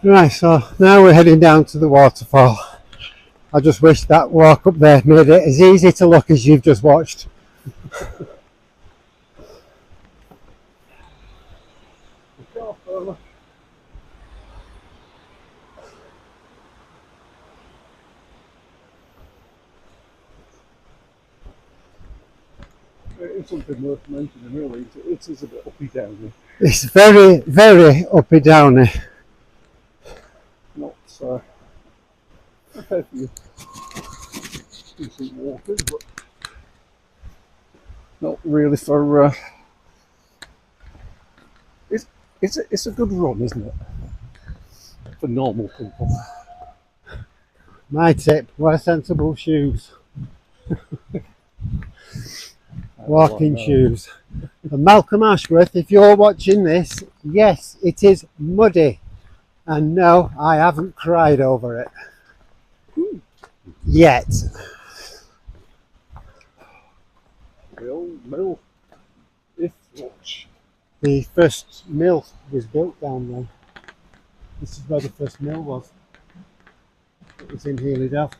Right, so now we're heading down to the waterfall. I just wish that walk up there made it as easy to look as you've just watched. It's something worth mentioning, really. It is a bit uppy downy. It's very, very uppy downy. Not okay for you. Decent walkers, but not really for. It's a good run, isn't it? For normal people. My tip: wear sensible shoes. Walking shoes. And Malcolm Ashworth, if you're watching this, yes, it is muddy. And no, I haven't cried over it. Yet. The old mill. If much. The first mill was built down there. This is where the first mill was. It was in Healey Dell.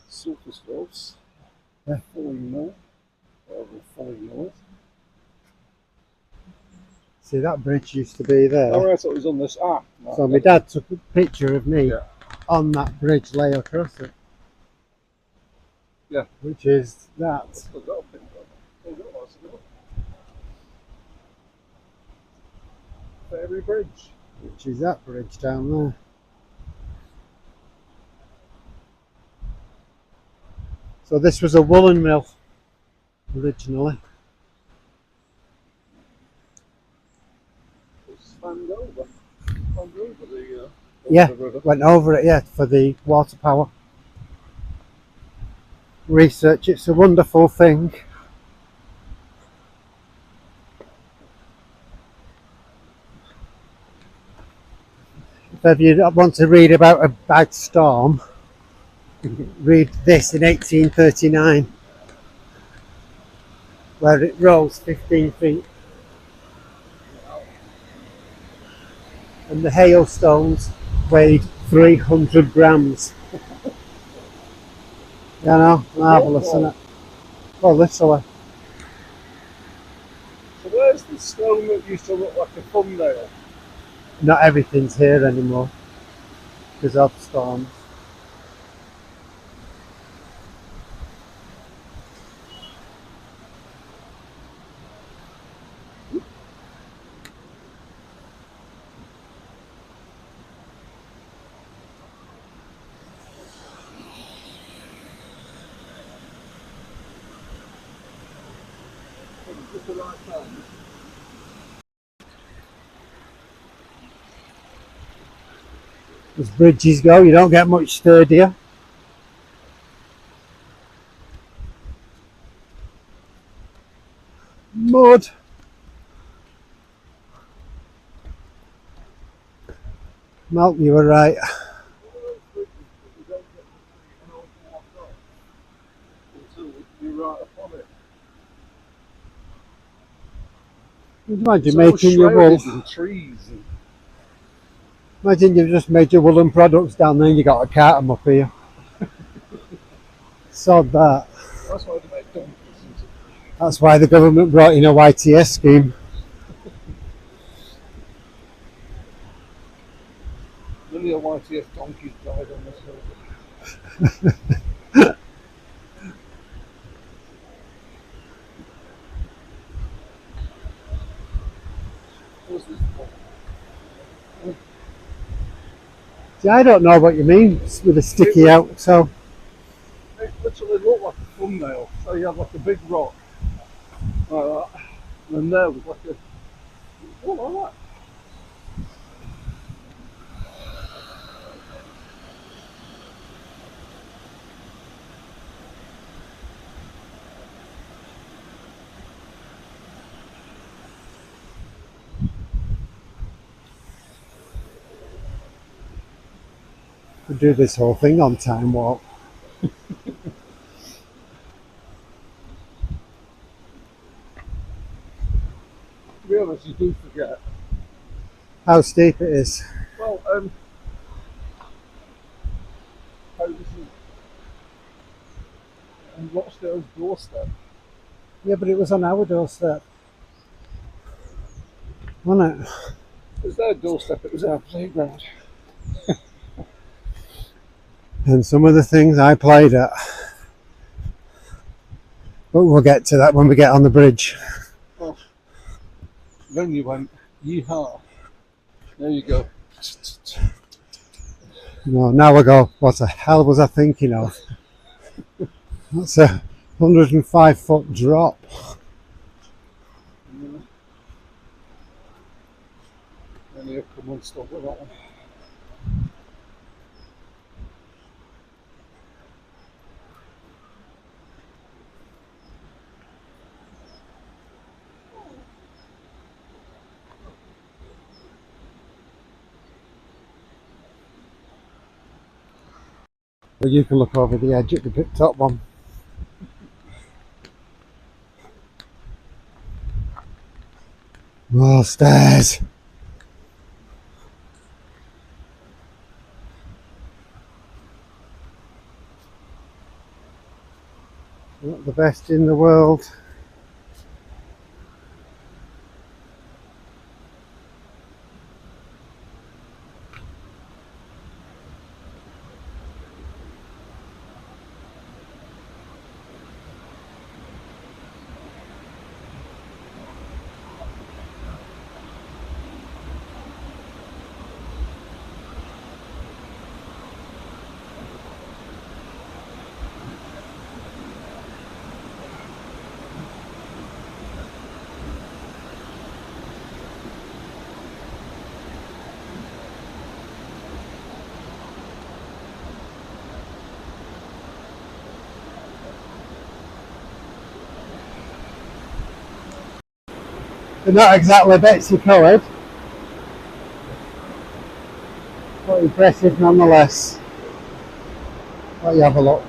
Sulphur stoves. Yeah. Fully mill. Fully north. See, that bridge used to be there. Oh, right, so it was on this. No, So my dad took a picture of me yeah. on that bridge lay across it. Yeah. Which is that. Ferry Bridge. Which is that bridge down there. So this was a woolen mill originally. Yeah, went over it, yeah, for the water power research. It's a wonderful thing. If you want to read about a bad storm, read this in 1839, where it rose 15 feet. And the hailstones weighed 300 grams. You know, marvellous, isn't it? Well, literally. So where's the stone that used to look like a thumbnail? Not everything's here anymore because of storms. As bridges go, you don't get much sturdier. Mud. Mal, you were right. Imagine making your wool. And trees and Imagine you've just made your woolen products down there and you got to cart them up here. Sod that. That's why they make donkeys, isn't it? That's why the government brought in a YTS scheme. Only a YTF donkeys died on this hill. What's this for? See, I don't know what you mean with a sticky out, so It literally looked like a thumbnail. So you have like a big rock like that, and then there was like a what like that. we do this whole thing on time walk. To be honest, you do forget. How steep it is. Well, how this is on Rochdale's doorstep. Yeah, but it was on our doorstep, wasn't it? It was their doorstep, it was our playground. And some of the things I played at. But we'll get to that when we get on the bridge. Well, then you went, yeehaw. There you go. No, now I go, what the hell was I thinking of? That's a 105-foot drop. And you come and stop with that one. But you can look over the edge at the top one. More stairs. Not the best in the world. They're not exactly Betsy coloured, but impressive nonetheless. Let you have a look.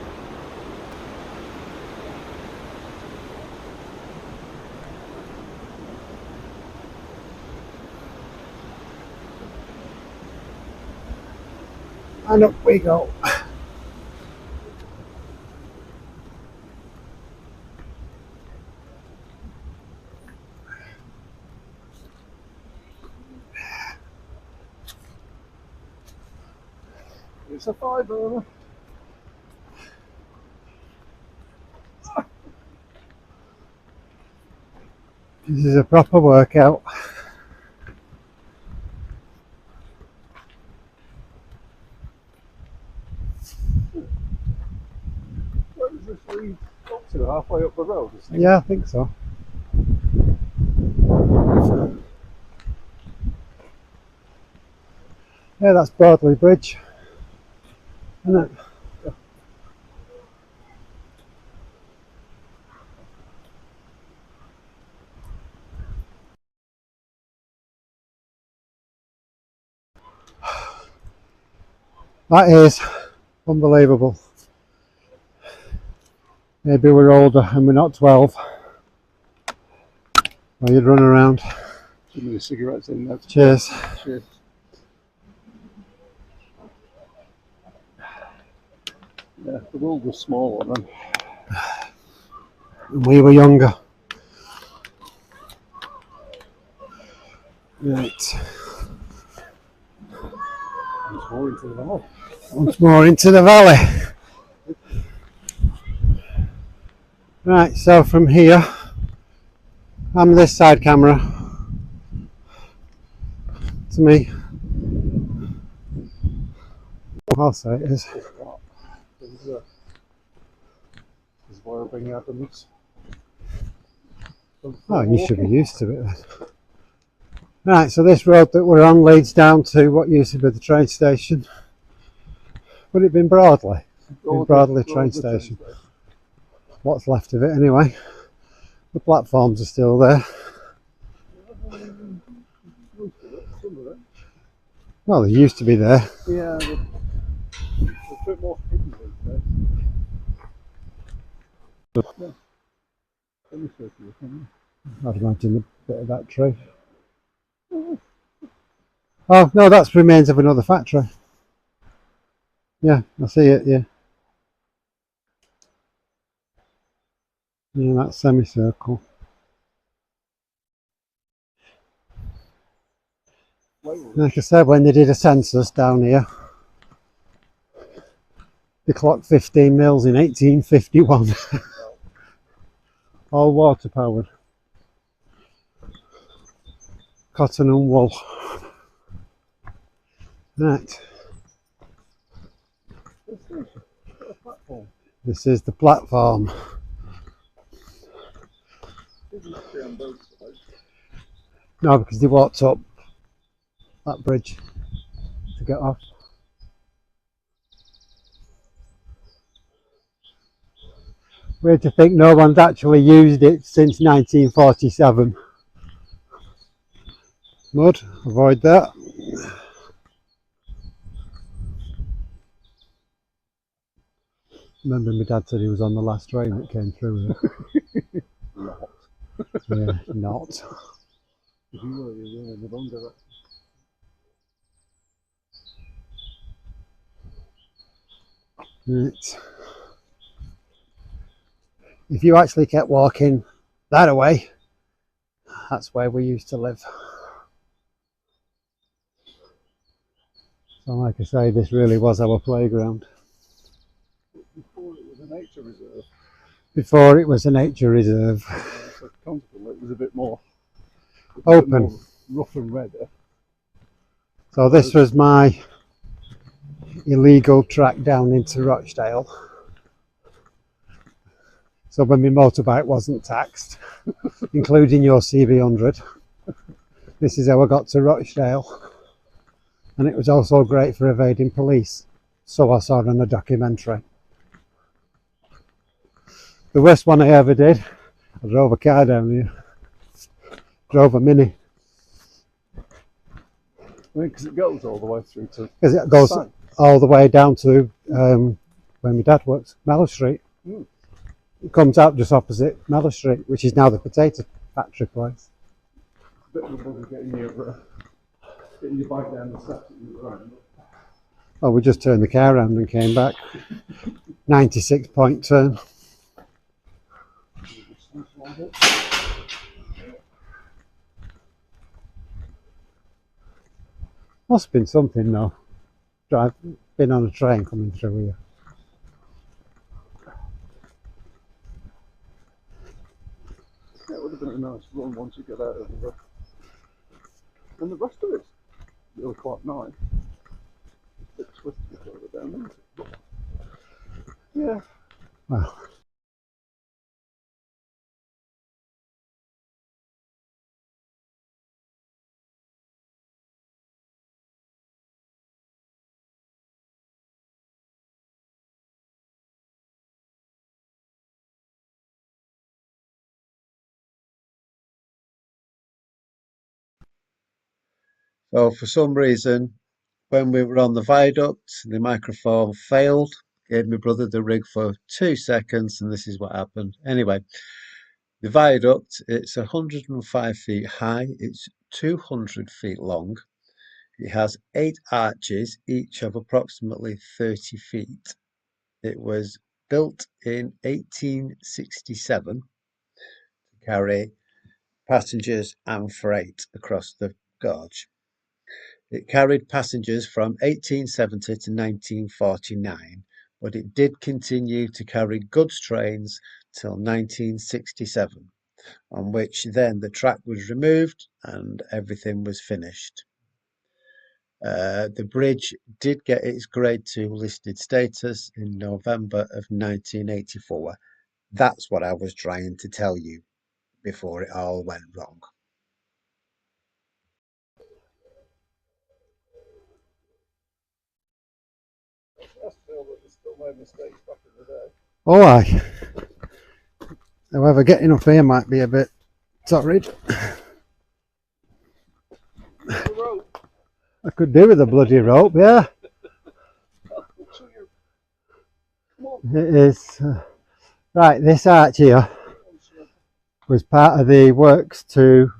And up we go. It's a 5-burner. This is a proper workout. Where does this lead up to? Halfway up the road, isn't it? Yeah, I think so. Yeah, that's Broadley Bridge, isn't it? That is unbelievable. Maybe we're older and we're not 12. Or you'd run around. Too many cigarettes in there. Cheers. Cheers. Yeah, the world was smaller then. And we were younger. Right. Once more into the valley. Once more into the valley. Right, so from here, I'm this side camera. To me, I'll say it is. This is where I bring Adams. Oh, you should be used to it then. Right, so this road that we're on leads down to what used to be the train station. Would it have been Broadley? Broadley train station. What's left of it anyway. The platforms are still there. Well, they used to be there. Yeah, they're a bit more hidden these days. I'd imagine a bit of that tree. Oh, no, that's remains of another factory. Yeah, I see it, yeah. Yeah, that semicircle. Like I said, when they did a census down here, they clocked 15 mills in 1851. All water powered. Cotton and wool. Right. This is the platform. No, because they walked up that bridge to get off. Weird to think no one's actually used it since 1947. Mud, avoid that. Remember my dad said he was on the last train that came through here. Not. Yeah, not. You were in the wrong direction. Right. If you actually kept walking that away, that's where we used to live. So like I say, this really was our playground. Before it was a nature reserve. Before it was a nature reserve. So consequently it was a bit more open. Rough and ready. So this was my illegal track down into Rochdale. So when my motorbike wasn't taxed, including your CB100, this is how I got to Rochdale. And it was also great for evading police. So I saw it on a documentary. The worst one I ever did, I drove a car down here. Drove a Mini. Because it goes all the way through to... Because it goes all the way down to where my dad works, Mallow Street. Mm. It comes out just opposite Mallow Street, which is now the potato factory place. Bit of a bugger getting your bike down the steps that you were around. Oh, we just turned the car around and came back. 96-point turn. Must have been something though. Been on a train coming through here. Yeah, it would have been a nice run once you get out of the... And the rest of it's really quite nice. It's a bit twisty further down there. Yeah. Well. So for some reason, when we were on the viaduct, the microphone failed. Gave my brother the rig for 2 seconds, and this is what happened. Anyway, the viaduct, it's 105 feet high. It's 200 feet long. It has 8 arches, each of approximately 30 feet. It was built in 1867 to carry passengers and freight across the gorge. It carried passengers from 1870 to 1949, but it did continue to carry goods trains till 1967, on which then the track was removed and everything was finished. The bridge did get its Grade 2 listed status in November of 1984. That's what I was trying to tell you before it all went wrong. I feel that they still made mistakes back in the day. Oh, aye. However, getting up here might be a bit torrid. The rope. I could do with a bloody rope, yeah. Come on. It is. Right, this arch here was part of the works to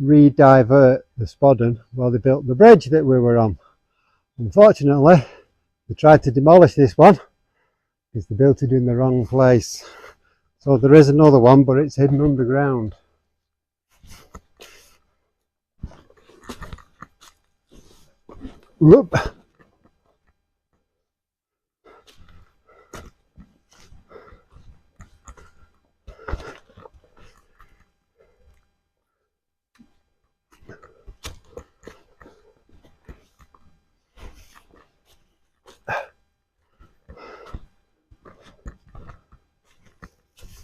re-divert the Spodden while they built the bridge that we were on. Unfortunately, they tried to demolish this one because they built it in the wrong place. So there is another one, but it's hidden underground. Whoop.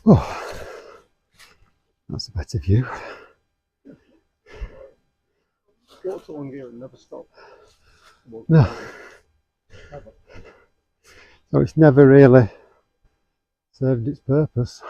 Oh, that's a better view. Water along here and never stop. No. So it's never really served its purpose.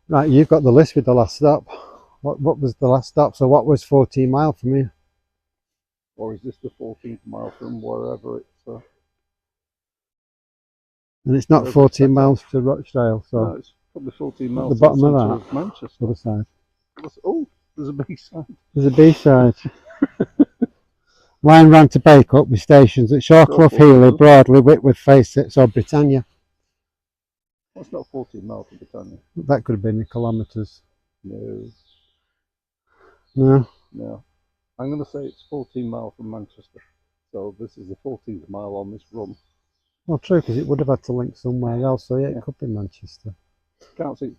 Right, you've got the list with the last stop. What was the last stop? So what was 14 mile from here? Or is this the 14th mile from wherever it's... And it's not 14 miles to Rochdale, so no, it's probably 14 miles at the bottom to of centre that, Manchester. other side. Oh, there's a B-side. There's a B-side. Line ran to Bacup with stations at Shawcross, Healey, Broadley, Whitworth, Facets or Britannia. That's not 14 miles to Britannia. That could have been in kilometres. No. No? No. I'm going to say it's 14 miles from Manchester. So this is the 14th mile on this run. Well, true, because it would have had to link somewhere else, so yeah, it could be Manchester. Can't see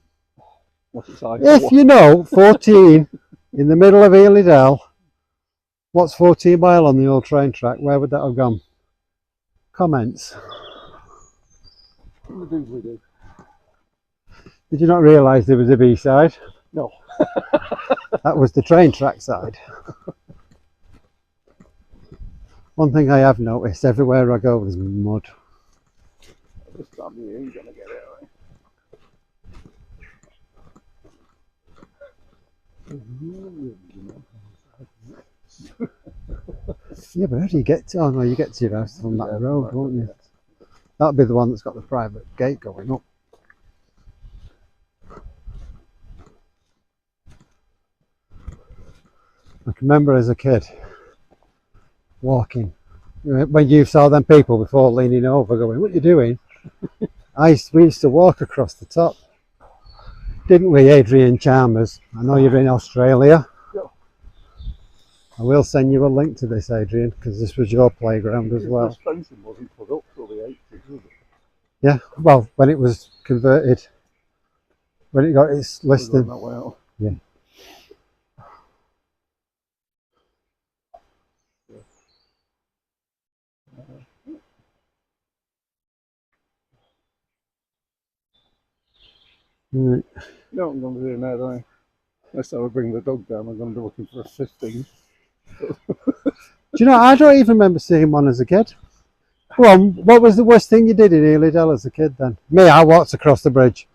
what it's like. If you know 14 in the middle of Healey Dell, what's 14 mile on the old train track? Where would that have gone? Comments. We do. Did you not realise there was a B-side? No. That was the train track side. One thing I have noticed, everywhere I go there's mud. This time you ain't going to get it, right? Yeah, but how do you get to? Oh no, you get to your house from that road, won't you? That'll be the one that's got the private gate going up. I can remember as a kid walking, when you saw them people before leaning over going, what are you doing? We used to walk across the top, didn't we, Adrian Chalmers? I know you're in Australia. I will send you a link to this, Adrian, because this was your playground as well. This fencing wasn't put up till the 80s, was it? Yeah, well, when it was converted, when it got its listing. That way out. Yeah. Right. You know what I'm going to do now, don't I? Next time I bring the dog down, I'm going to be looking for a 15. Do you know, I don't even remember seeing one as a kid. Well, what was the worst thing you did in Healey Dell as a kid then? Me, I walked across the bridge.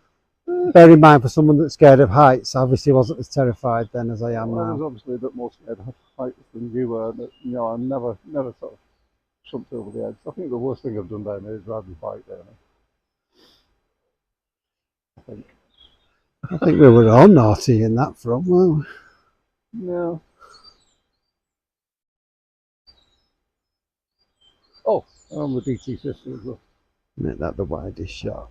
Bear in mind, for someone that's scared of heights, I obviously wasn't as terrified then as I am Well, I was now. obviously a bit more scared of heights than you were, but you know, I never sort of jumped over the edge. I think the worst thing I've done down here is ride my bike down here. I think we were all naughty in that front, weren't we? No. Oh, on the DT50 as well. Make that the widest shot.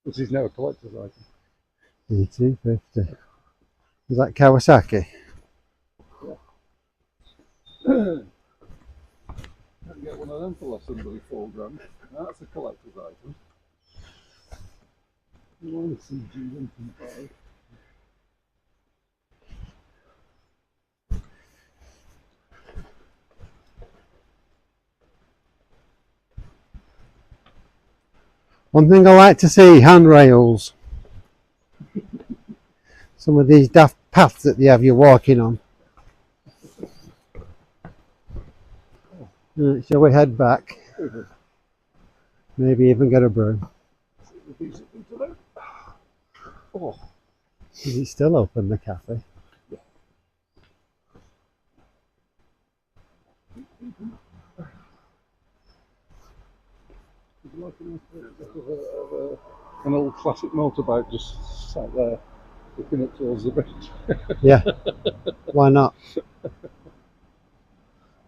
This is now a collector's item. DT50. Is that Kawasaki? Yeah. Can't get one of them for less than bloody £4 grand. That's a collector's item. You want to see G125. One thing I like to see, handrails. Some of these daft paths that they have you walking on. Right, shall we head back? Maybe even get a broom. Oh. Is it still open, the cafe? Yeah. Like an old classic motorbike just sat there looking up towards the bridge. Yeah. Why not?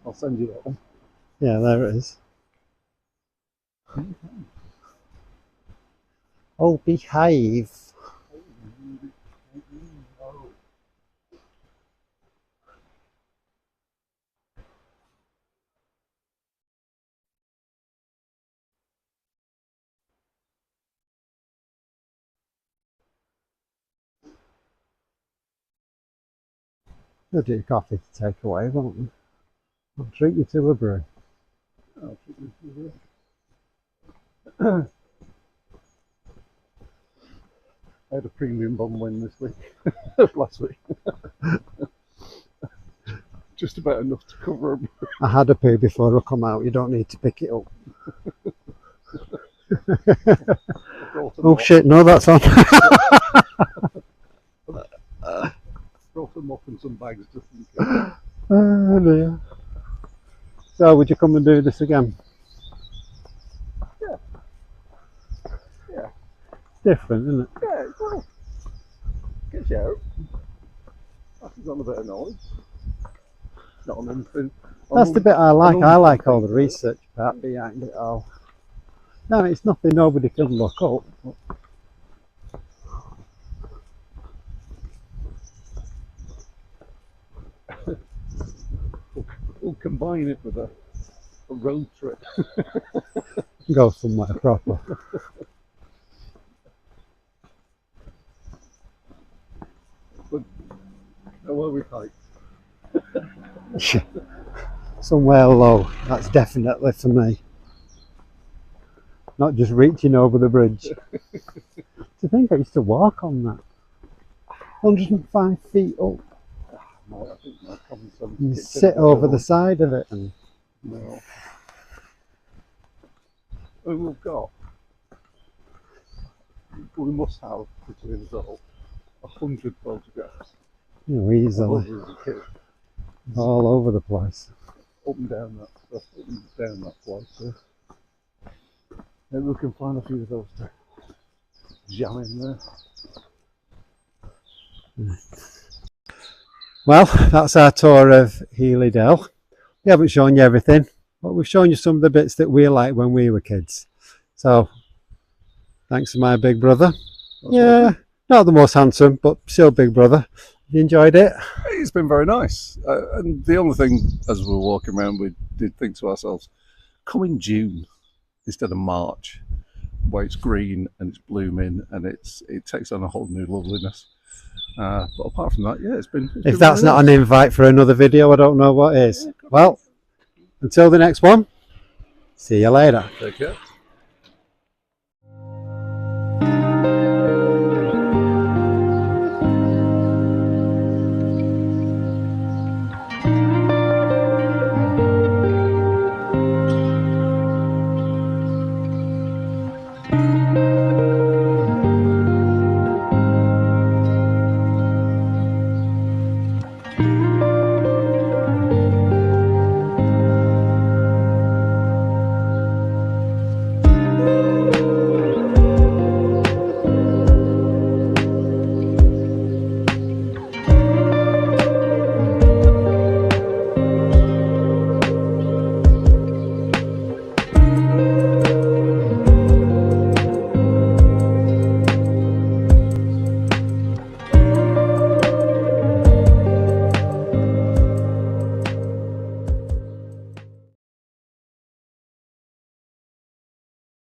I'll send you that one. Yeah, there it is. Oh, behave. We'll do coffee to take away, won't we? I'll treat you to a brew. I'll treat you to a brew. I had a premium bomb win this week, last week. Just about enough to cover them. I had a poo before I come out, you don't need to pick it up. Oh shit, no, that's on. Brought them up in some bags just in case. Oh dear. So, would you come and do this again? Yeah. Yeah. Different, isn't it? Yeah, well, gets you out. Passes on a bit of knowledge. Not on anything. That's the bit I like. I like all the research part behind it all. No, it's nothing nobody can look up. We'll combine it with a road trip. Go somewhere proper. But where we hike. Somewhere low, that's definitely for me. Not just reaching over the bridge. To think I used to walk on that. 105 feet up. No, I think my common sense You kicked sit in. over the side of it and No. And we must have between us all 100 photographs you know, of easily us as a kid. all over the place. Up and down that stuff, up and down that place. So maybe we can find a few of those to jam in there. Well, that's our tour of Healey Dell. We haven't shown you everything, but we've shown you some of the bits that we liked when we were kids. So, thanks to my big brother. Yeah, not the most handsome, but still big brother. You enjoyed it? It's been very nice. And the only thing, as we were walking around, we did think to ourselves, come in June instead of March, where it's green and it's blooming and it takes on a whole new loveliness. But apart from that, yeah, it's been If that's not an invite for another video, I don't know what is. Well, until the next one, see you later. Take care.